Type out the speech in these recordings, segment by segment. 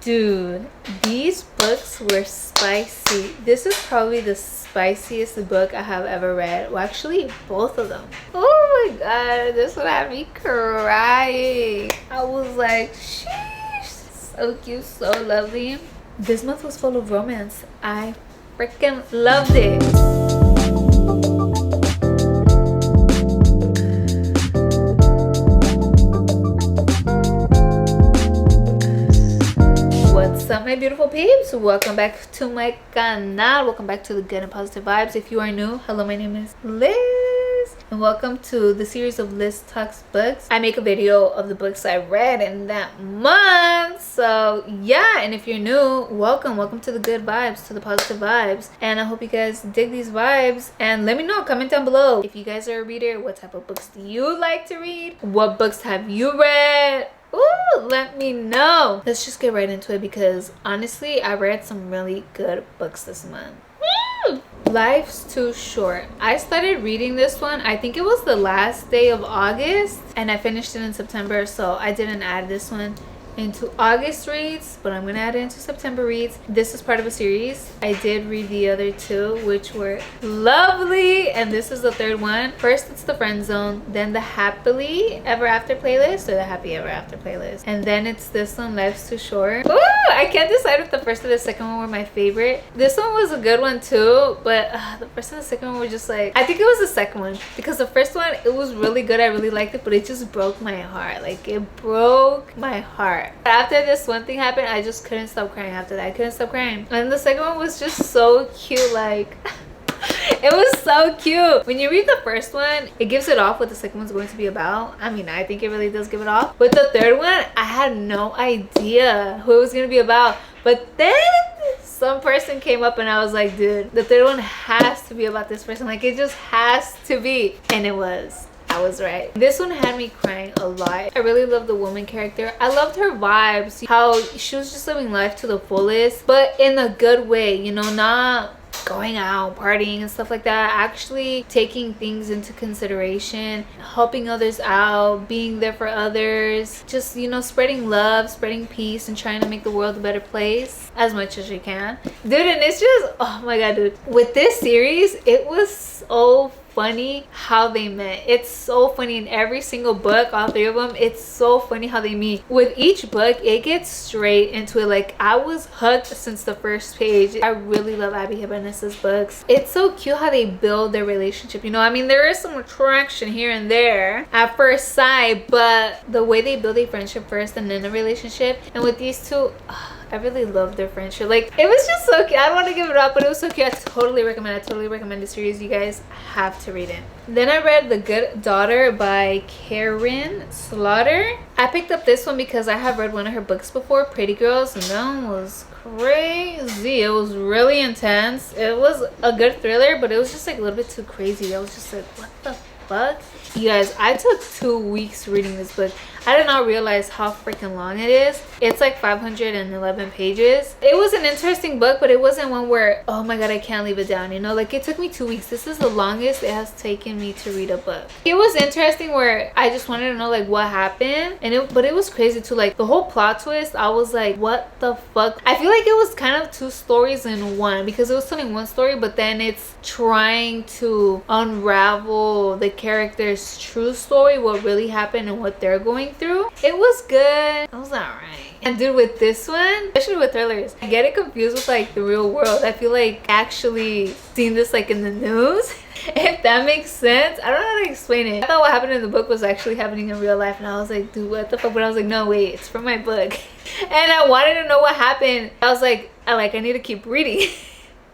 Dude, these books were spicy. This is probably the spiciest book I have ever read. Well, actually, both of them. Oh my god, this one had me crying. I was like, sheesh, so cute, so lovely. This month was full of romance. I freaking loved it. What's up, my beautiful peeps? Welcome back to my canal. Welcome back to the good and positive vibes. If you are new, hello, my name is Liz and welcome to the series of Liz Talks Books. I make a video of the books I read in that month. So yeah, and if you're new, welcome to the good vibes, to the positive vibes, and I hope you guys dig these vibes. And let me know, comment down below if you guys are a reader. What type of books do you like to read? What books have you read? Ooh, let me know. Let's just get right into it because honestly, I read some really good books this month. Woo! Life's Too Short. I started reading this one, I think it was the last day of August, and I finished it in September, so I didn't add this one into August reads, but I'm gonna add it into September reads. This is part of a series. I did read the other two, which were lovely, and this is the third one. First it's the Friend Zone, then the Happily Ever After playlist, or the Happy Ever After playlist, and then it's this one, Life's Too Short. Ooh, I can't decide if the first or the second one were my favorite. This one was a good one too, but the first and the second one were just like, I think it was the second one, because the first one, it was really good, I really liked it, but it just broke my heart. Like, it broke my heart. After this one thing happened, I just couldn't stop crying. After that, I couldn't stop crying. And the second one was just so cute. Like, it was so cute. When you read the first one, it gives it off what the second one's going to be about. I mean, I think it really does give it off. But the third one, I had no idea who it was going to be about. But then some person came up and I was like, dude, the third one has to be about this person. Like, it just has to be. And it was. I was right. This one had me crying a lot. I really loved the woman character. I loved her vibes, how she was just living life to the fullest, but in a good way, you know, not going out partying and stuff like that, actually taking things into consideration, helping others out, being there for others, just, you know, spreading love, spreading peace, and trying to make the world a better place as much as you can, dude. And it's just, oh my god, dude, with this series, it was so funny how they met. It's so funny in every single book, all three of them. It's so funny how they meet. With each book, it gets straight into it. Like, I was hooked since the first page. I really love Abby Jimenez's books. It's so cute how they build their relationship, you know. I mean, there is some attraction here and there at first sight, but the way they build a friendship first and then a relationship, and with these two, I really loved their friendship. Like, it was just so cute. I don't want to give it up, but it was so cute. I totally recommend the series. You guys have to read it. Then I read The Good Daughter by Karin Slaughter. I picked up this one because I have read one of her books before, Pretty Girls, and that one was crazy. It was really intense. It was a good thriller, but it was just like a little bit too crazy. I was just like, what the fuck? You guys, I took 2 weeks reading this book. I did not realize how freaking long it is. It's like 511 pages. It was an interesting book, but it wasn't one where, oh my god, I can't leave it down, you know. Like, it took me 2 weeks. This is the longest it has taken me to read a book. It was interesting where I just wanted to know like what happened, and but it was crazy too. Like, the whole plot twist, I was like, what the fuck. I feel like it was kind of 2 stories in one, because it was telling one story, but then it's trying to unravel the character's true story, what really happened and what they're going through. It was good. It was alright. And dude, with this one, especially with thrillers, I get it confused with like the real world. I feel like actually seeing this like in the news, if that makes sense. I don't know how to explain it. I thought what happened in the book was actually happening in real life, and I was like, dude, what the fuck? But I was like, no, wait, it's from my book. And I wanted to know what happened. I was like, I need to keep reading.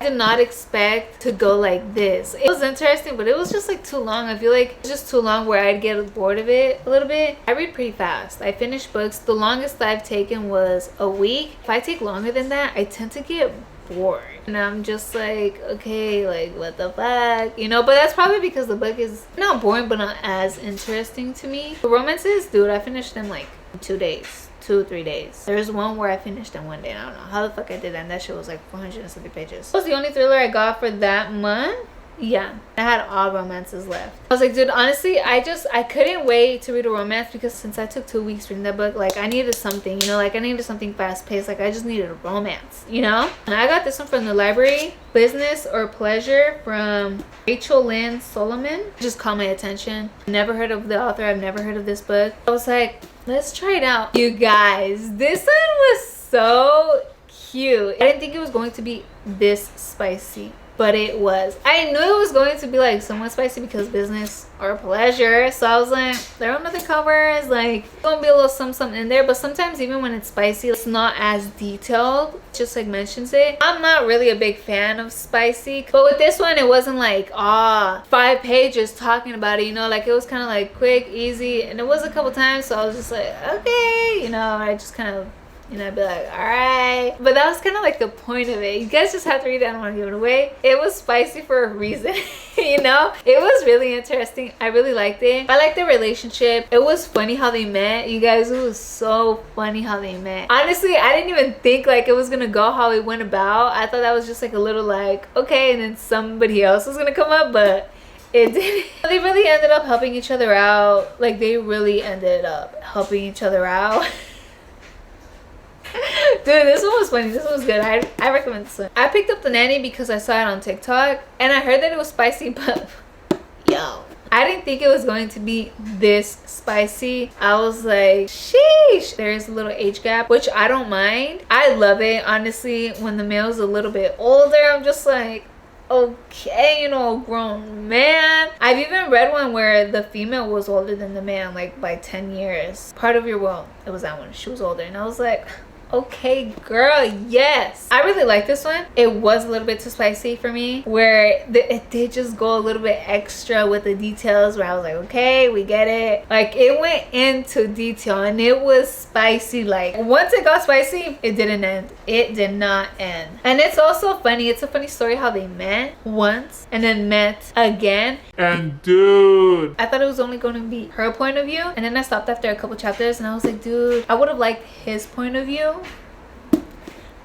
I did not expect to go like this. It was interesting, but it was just like too long. I feel like it's just too long where I'd get bored of it a little bit. I read pretty fast. I finish books. The longest I've taken was a week. If I take longer than that, I tend to get bored. And I'm just like, okay, like, what the fuck? You know, but that's probably because the book is not boring, but not as interesting to me. The romances, dude, I finished them like in 2 days. 2-3 days. There's one where I finished in one day. I don't know how the fuck I did that, and that shit was like 470 pages. That was the only thriller I got for that month. Yeah, I had all romances left. I was like, dude, honestly, I couldn't wait to read a romance, because since I took 2 weeks reading that book, like I needed something, you know, like I needed something fast paced. Like I just needed a romance, you know. And I got this one from the library, Business or Pleasure, from Lynn Solomon. It just caught my attention. Never heard of the author. I've never heard of this book. I was like, let's try it out. You guys, this one was so cute. I didn't think it was going to be this spicy, but it was. I knew it was going to be like somewhat spicy because Business or Pleasure. So I was like, there are other covers, like gonna be a little something in there. But sometimes even when it's spicy, it's not as detailed. It just like mentions it. I'm not really a big fan of spicy, but with this one, it wasn't like 5 pages talking about it, you know. Like it was kind of like quick, easy, and it was a couple times. So I was just like, okay, you know. I just kind of, you know, I'd be like, all right. But that was kind of like the point of it. You guys just have to read it. I don't want to give it away. It was spicy for a reason. You know, it was really interesting. I really liked it. I liked the relationship. It was funny how they met. You guys, it was so funny how they met. Honestly, I didn't even think like it was gonna go how it went about. I thought that was just like a little like, okay, and then somebody else was gonna come up, but it didn't. They really ended up helping each other out. Like they really ended up helping each other out. Dude, this one was funny. This one was good. I recommend this one. I picked up The Nanny because I saw it on TikTok and I heard that it was spicy, but yo, I didn't think it was going to be this spicy. I was like, sheesh. There's a little age gap, which I don't mind. I love it. Honestly, when the male's a little bit older, I'm just like, okay, you know, grown man. I've even read one where the female was older than the man, like by 10 years. Part of Your Will. It was that one. She was older. And I was like, okay, girl, yes. I really like this one. It was a little bit too spicy for me, where it did just go a little bit extra with the details, where I was like, okay, we get it. Like it went into detail and it was spicy. Like once it got spicy, it didn't end. It did not end. And it's also funny. It's a funny story how they met once and then met again. And dude, I thought it was only going to be her point of view, and then I stopped after a couple chapters and I was like, dude, I would have liked his point of view.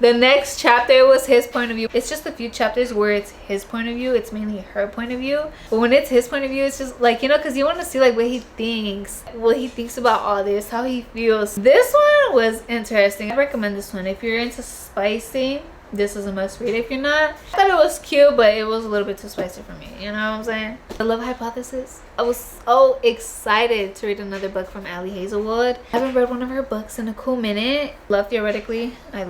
The next chapter was his point of view. It's just a few chapters where it's his point of view. It's mainly her point of view. But when it's his point of view, it's just like, you know, because you want to see like what he thinks about all this, how he feels. This one was interesting. I recommend this one. If you're into spicy, this is a must read. If you're not, I thought it was cute, but it was a little bit too spicy for me. You know what I'm saying? The Love Hypothesis. I was so excited to read another book from Hazelwood. I haven't read one of her books in a cool minute. Love Theoretically. I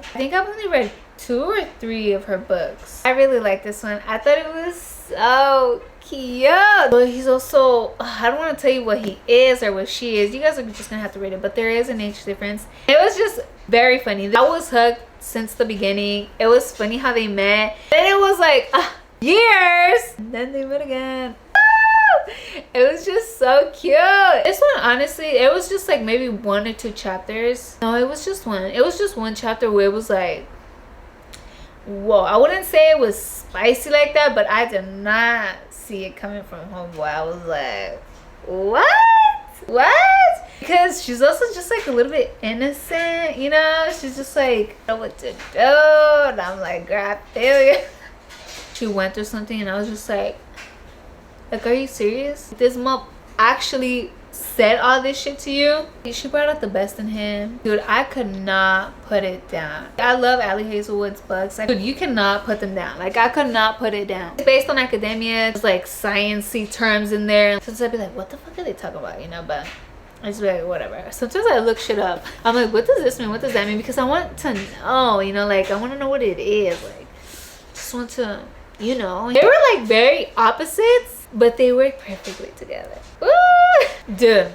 think I've only read 2 or 3 of her books. I really like this one. I thought it was so cute. But he's also, I don't want to tell you what he is or what she is. You guys are just gonna have to read it, but there is an age difference. It was just very funny. I was hooked since the beginning. It was funny how they met. Then it was like years, and then they met again. It was just so cute. This one, honestly, it was just like maybe 1 or 2 chapters. No, it was just one. It was just one chapter where it was like, whoa. I wouldn't say it was spicy like that, but I did not see it coming from homeboy. I was like, what? Because she's also just like a little bit innocent, you know. She's just like, I don't know what to do, and I'm like, girl, I feel you. She went through something and I was just like, are you serious? This mom actually said all this shit to you? She brought out the best in him. Dude, I could not put it down. I love Hazelwood's books. Like, dude, you cannot put them down. Like, I could not put it down. It's based on academia. There's like sciencey terms in there. Sometimes I'd be like, what the fuck are they talking about? You know, but I just be like, whatever. Sometimes I look shit up. I'm like, what does this mean? What does that mean? Because I want to know, you know, like I want to know what it is. Like, just want to, you know. They were like very opposites, but they work perfectly together. Woo! Dude,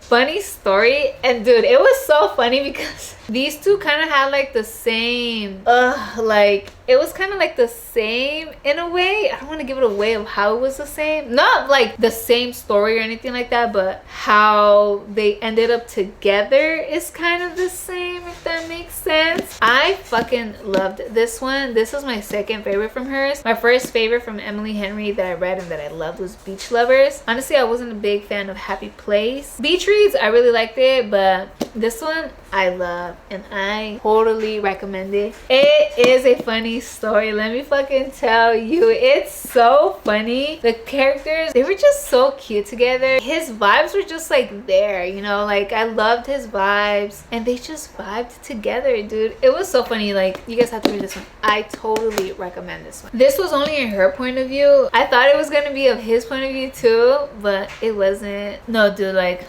funny story. And dude, it was so funny because these two kind of had like the same like it was kind of like the same in a way. I don't want to give it away of how it was the same, not like the same story or anything like that, but how they ended up together is kind of the same, if that makes sense. I fucking loved this one. This was my second favorite from hers. My first favorite from Emily Henry that I read and that I loved was Beach Lovers. Honestly, I wasn't a big fan of Happy Place. Beach reads, I really liked it, but this one I love and I totally recommend it. It is a funny story, let me fucking tell you. It's so funny. The characters, they were just so cute together. His vibes were just like there, you know, like I loved his vibes and they just vibed together, dude. It was so funny. Like, you guys have to read this one. I totally recommend this one. This was only in her point of view. I thought it was gonna be of his point of view too, but it wasn't. No, dude, like,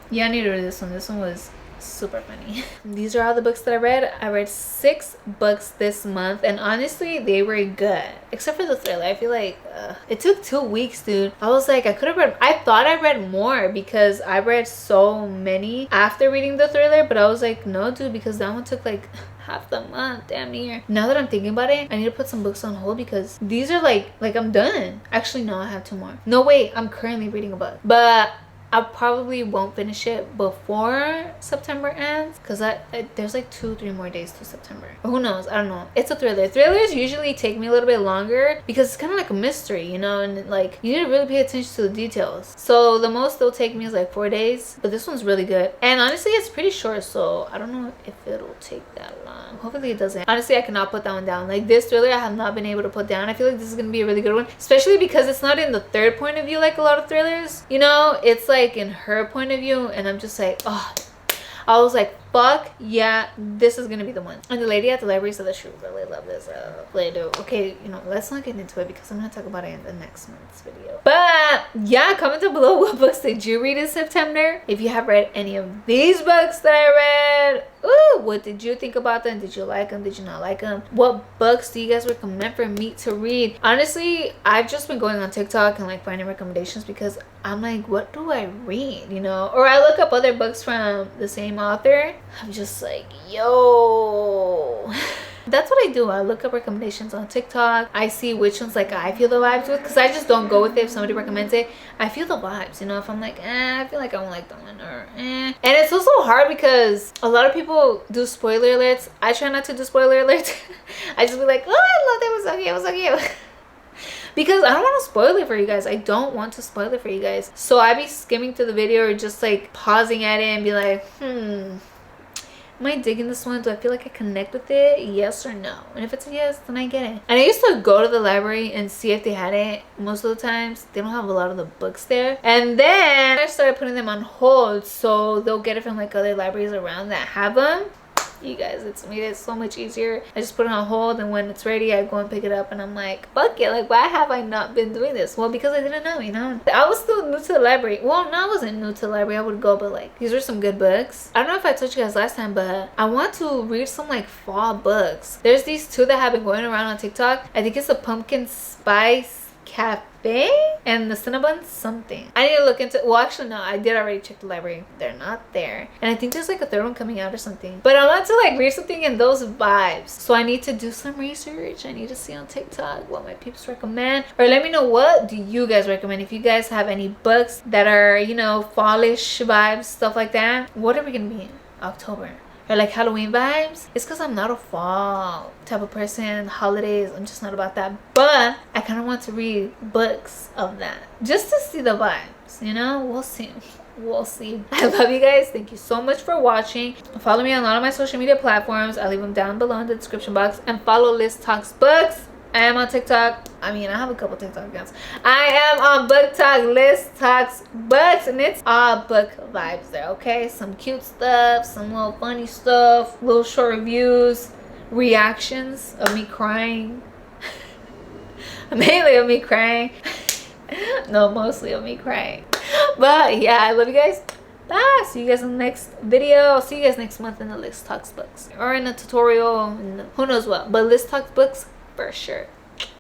yeah, I need to read this one. This one was super funny. These are all the books that I read. I read 6 books this month and honestly they were good, except for the thriller. I feel like it took 2 weeks, dude. I was like, I could have read, I thought I read more because I read so many after reading the thriller, but I was like, no dude, because that one took like half the month, damn near. Now that I'm thinking about it, I need to put some books on hold because these are like I'm done. Actually no, I have 2 more. No wait, I'm currently reading a book, but I probably won't finish it before September ends because there's like 2-3 more days to September. Or who knows? I don't know. It's a thriller. Thrillers usually take me a little bit longer because it's kind of like a mystery, you know, and like you need to really pay attention to the details. So the most they'll take me is like 4 days, but this one's really good. And honestly, it's pretty short, so I don't know if it'll take that long. Hopefully it doesn't. Honestly, I cannot put that one down. Like this thriller, I have not been able to put down. I feel like this is gonna be a really good one, especially because it's not in the third point of view like a lot of thrillers. You know, it's like in her point of view, and I'm just like, oh, I was like, fuck yeah, this is gonna be the one. And the lady at the library said that she really loved this lady. Okay, you know, let's not get into it because I'm gonna talk about it in the next month's video. But yeah, comment down below what books did you read in September. If you have read any of these books that I read, ooh, what did you think about them? Did you like them? Did you not like them? What books do you guys recommend for me to read? Honestly, I've just been going on TikTok and like finding recommendations because I'm like, what do I read, you know? Or I look up other books from the same author. I'm just like, yo. That's what I do. I look up recommendations on TikTok. I see which ones like I feel the vibes with, because I just don't go with it if somebody recommends it. I feel the vibes, you know. If I'm like, I feel like I won't like that one, or And it's also hard because a lot of people do spoiler alerts. I try not to do spoiler alerts. I just be like, oh, I love that, it was so cute, it was so cute. Because I don't want to spoil it for you guys. I don't want to spoil it for you guys. So I be skimming through the video or just like pausing at it and be like, am I digging this one? Do I feel like I connect with it? Yes or no? And if it's a yes, then I get it. And I used to go to the library and see if they had it. Most of the times, they don't have a lot of the books there. And then I started putting them on hold, so they'll get it from like other libraries around that have them. You guys, it's made it so much easier. I just put it on hold, and when it's ready I go and pick it up, and I'm like, fuck it, like why have I not been doing this? Well, because I didn't know, you know. I was still new to the library. Well, no, I wasn't new to the library. I would go, but like these were some good books. I don't know if I told you guys last time, but I want to read some like fall books. There's these 2 that have been going around on TikTok. I think it's the Pumpkin Spice Cafe and the Cinnabon something. I need to look into, well actually no, I did already check the library. They're not there. And I think there's like a 3rd one coming out or something. But I want to like read something in those vibes. So I need to do some research. I need to see on TikTok what my peeps recommend. Or let me know, what do you guys recommend? If you guys have any books that are, you know, fallish vibes, stuff like that. What are we gonna be in October? Or like Halloween vibes? It's because I'm not a fall type of person. Holidays, I'm just not about that. But I kind of want to read books of that just to see the vibes, you know. We'll see. We'll see. I love you guys. Thank you so much for watching. Follow me on all of my social media platforms. I'll leave them down below in the description box. And follow Liz Talks Books. I am on TikTok. I mean, I have a couple TikTok accounts. I am on Book Talk, Liz Talks Books, and it's all book vibes there, okay? Some cute stuff, some little funny stuff, little short reviews, reactions of me crying. Mainly of me crying. No, mostly of me crying. But yeah, I love you guys. Bye. See you guys in the next video. I'll see you guys next month in the Liz Talks Books. Or in a tutorial, and who knows what. But Liz Talks Books for sure.